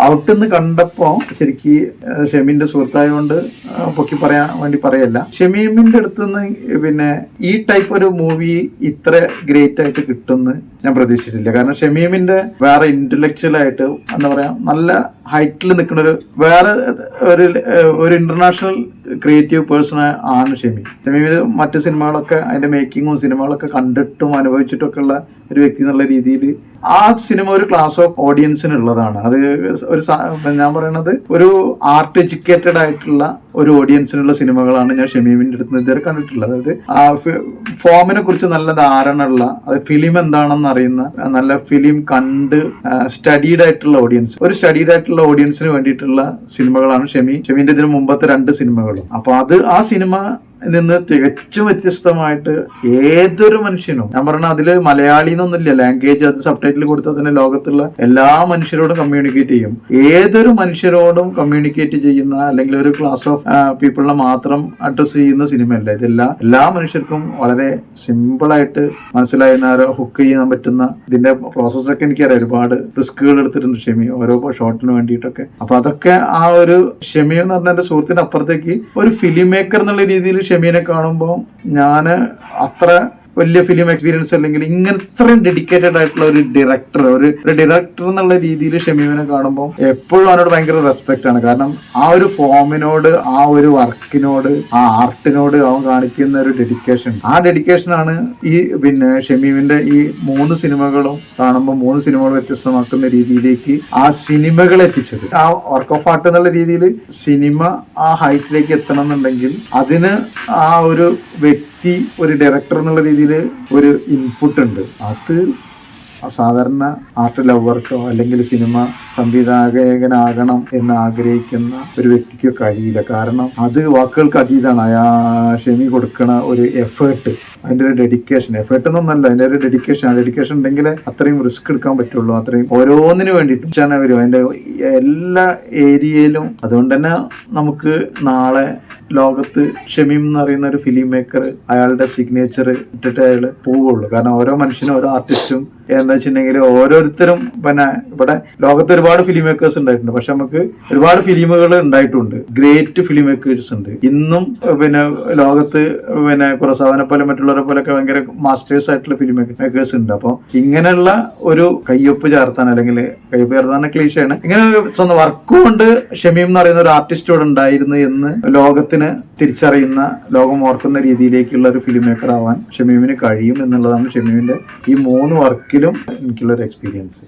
ഔട്ട്ന്ന് കണ്ടപ്പോ ശരിക്ക് ഷമീമിന്റെ സുഹൃത്തായതുകൊണ്ട് പൊക്കി പറയാൻ വേണ്ടി പറയല്ല, ഷമീമിന്റെ അടുത്തുനിന്ന് പിന്നെ ഈ ടൈപ്പ് ഒരു മൂവി ഇത്ര ഗ്രേറ്റ് ആയിട്ട് കിട്ടുമെന്ന് ഞാൻ പ്രതീക്ഷിച്ചിട്ടില്ല. കാരണം ഷമീമിന്റെ വേറെ ഇന്റലക്ച്വൽ ആയിട്ട് എന്താ പറയാ നല്ല ഹൈറ്റിൽ നിൽക്കുന്ന വേറെ ഒരു ഇന്റർനാഷണൽ ക്രിയേറ്റീവ് പേഴ്സൺ ആണ് ഷമീമിന് മറ്റു സിനിമകളൊക്കെ അതിന്റെ മേക്കിങ്ങും സിനിമകളൊക്കെ കണ്ടിട്ടും അനുഭവിച്ചിട്ടും ഒക്കെ ഉള്ള ഒരു വ്യക്തി എന്നുള്ള രീതിയിൽ ആ സിനിമ ഒരു ക്ലാസ് ഓഫ് ഓഡിയൻസിനുള്ളതാണ്. അത് ഒരു ഞാൻ പറയുന്നത് ഒരു ആർട്ട് എഡ്യൂക്കേറ്റഡ് ആയിട്ടുള്ള ഒരു ഓഡിയൻസിനുള്ള സിനിമകളാണ് ഞാൻ ഷമീമിന്റെ അടുത്ത് ഇതുവരെ കണ്ടിട്ടുള്ളത്. അതായത് ആ ഫോമിനെ കുറിച്ച് നല്ല ധാരണ ഉള്ള, അത് ഫിലിം എന്താണെന്ന് അറിയുന്ന, നല്ല ഫിലിം കണ്ട് സ്റ്റഡീഡ് ആയിട്ടുള്ള ഓഡിയൻസ്, ഒരു സ്റ്റഡീഡ് ആയിട്ടുള്ള ഓഡിയൻസിന് വേണ്ടിയിട്ടുള്ള സിനിമകളാണ് ഷമീമിന്റെ ഇതിന് മുമ്പത്തെ 2 സിനിമകളും. അപ്പൊ അത് ആ സിനിമ നിന്ന് തികച്ചും വ്യത്യസ്തമായിട്ട് ഏതൊരു മനുഷ്യനും, ഞാൻ പറഞ്ഞ അതില് മലയാളി എന്നൊന്നുമില്ല, ലാംഗ്വേജ് അത് സബ് ടൈറ്റിൽ കൊടുത്താൽ തന്നെ ലോകത്തുള്ള എല്ലാ മനുഷ്യരോടും കമ്മ്യൂണിക്കേറ്റ് ചെയ്യും. ഏതൊരു മനുഷ്യരോടും കമ്മ്യൂണിക്കേറ്റ് ചെയ്യുന്ന അല്ലെങ്കിൽ ഒരു ക്ലാസ് ഓഫ് പീപ്പിളിനെ മാത്രം അഡ്രസ് ചെയ്യുന്ന സിനിമയല്ല ഇതെല്ലാം. എല്ലാ മനുഷ്യർക്കും വളരെ സിമ്പിൾ ആയിട്ട് മനസ്സിലാകുന്ന ഹുക്ക് ചെയ്യാൻ പറ്റുന്ന ഇതിന്റെ പ്രോസസ്സൊക്കെ എനിക്കറിയാം. ഒരുപാട് റിസ്കുകൾ എടുത്തിട്ടുണ്ട് ഷമി ഓരോ ഷോട്ടിന് വേണ്ടിയിട്ടൊക്കെ. അപ്പൊ അതൊക്കെ ആ ഒരു ഷമി എന്ന് പറഞ്ഞ എന്റെ സുഹൃത്തിന്റെ അപ്പുറത്തേക്ക് ഒരു ഫിലിം മേക്കർ എന്നുള്ള രീതിയിൽ ഷമീനെ കാണുമ്പോൾ ഞാൻ അത്ര വലിയ ഫിലിം എക്സ്പീരിയൻസ് അല്ലെങ്കിൽ ഇങ്ങനെ ഇത്രയും ഡെഡിക്കേറ്റഡ് ആയിട്ടുള്ള ഒരു ഡയറക്ടർ എന്നുള്ള രീതിയിൽ ഷമീമിനെ കാണുമ്പോൾ എപ്പോഴും അവനോട് ഭയങ്കര റെസ്പെക്ട് ആണ്. കാരണം ആ ഒരു ഫോമിനോട്, ആ ഒരു വർക്കിനോട്, ആ ആർട്ടിനോട് അവൻ കാണിക്കുന്ന ഒരു ആ ഡെഡിക്കേഷനാണ് ഈ പിന്നെ ഷമീമിന്റെ ഈ 3 സിനിമകളും കാണുമ്പോൾ 3 സിനിമകൾ വ്യത്യസ്തമാക്കുന്ന രീതിയിലേക്ക് ആ സിനിമകൾ എത്തിച്ചത്. ആ വർക്ക് ഓഫ് ആർട്ട് എന്നുള്ള രീതിയിൽ സിനിമ ആ ഹൈറ്റിലേക്ക് എത്തണം എന്നുണ്ടെങ്കിൽ അതിന് ആ ഒരു ഒരു ഡയറക്ടർ എന്നുള്ള രീതിയിൽ ഒരു ഇൻപുട്ട് ഉണ്ട്. അത് സാധാരണ ആർട്ട് ലവർക്കോ അല്ലെങ്കിൽ സിനിമ സംവിധായകനാകണം എന്ന് ആഗ്രഹിക്കുന്ന ഒരു വ്യക്തിക്കോ കഴിയില്ല. കാരണം അത് വാക്കുകൾക്ക് അതീതമാണ്. ഷമി കൊടുക്കണ ഒരു എഫേർട്ട്, അതിന്റെ ഒരു ഡെഡിക്കേഷൻ, എഫേർട്ട് എന്നൊന്നല്ല, അതിന്റെ ഒരു ഡെഡിക്കേഷൻ. ആ ഡെഡിക്കേഷൻ ഉണ്ടെങ്കിൽ അത്രയും റിസ്ക് എടുക്കാൻ പറ്റുള്ളൂ. അത്രയും ഓരോന്നിനു വേണ്ടിയിട്ടാണ് വരും അതിന്റെ എല്ലാ ഏരിയയിലും. അതുകൊണ്ട് തന്നെ നമുക്ക് നാളെ ലോകത്ത് ഷമീം എന്ന് പറയുന്ന ഒരു ഫിലിം മേക്കർ അയാളുടെ സിഗ്നേച്ചർ ഇട്ടിട്ട് അയാൾ പോവുള്ളൂ. കാരണം ഓരോ മനുഷ്യനും, ഓരോ ആർട്ടിസ്റ്റും എന്താ വെച്ചിട്ടുണ്ടെങ്കിൽ ഓരോരുത്തരും പിന്നെ ഇവിടെ ലോകത്ത് ഒരുപാട് ഫിലിം മേക്കേഴ്സ് ഉണ്ടായിട്ടുണ്ട്. പക്ഷെ നമുക്ക് ഒരുപാട് ഫിലിമുകൾ ഉണ്ടായിട്ടുണ്ട്, ഗ്രേറ്റ് ഫിലിം മേക്കേഴ്സ് ഉണ്ട് ഇന്നും. പിന്നെ ലോകത്ത് പിന്നെ കുറസാവനെ പോലെ മറ്റുള്ളവരെ പോലെയൊക്കെ ഭയങ്കര മാസ്റ്റേഴ്സ് ആയിട്ടുള്ള ഫിലിം മേക്കേഴ്സ് ഉണ്ട്. അപ്പോൾ ഇങ്ങനെയുള്ള ഒരു കയ്യൊപ്പ് ചേർത്താൻ, അല്ലെങ്കിൽ കയ്യൊപ്പ് ചേർത്താൻ ക്ലീശയാണ്, ഇങ്ങനെ സ്വന്തം വർക്ക് കൊണ്ട് ഷമീം എന്ന് പറയുന്ന ഒരു ആർട്ടിസ്റ്റ് ഇവിടെ ഉണ്ടായിരുന്നു എന്ന് ലോകത്തിന് തിരിച്ചറിയുന്ന, ലോകം ഓർക്കുന്ന രീതിയിലേക്കുള്ള ഒരു ഫിലിം മേക്കർ ആവാൻ ഷമീമിന് കഴിയും എന്നുള്ളതാണ് ഷമീമിന്റെ ഈ 3 വർക്കിലും എനിക്കുള്ള ഒരു എക്സ്പീരിയൻസ്.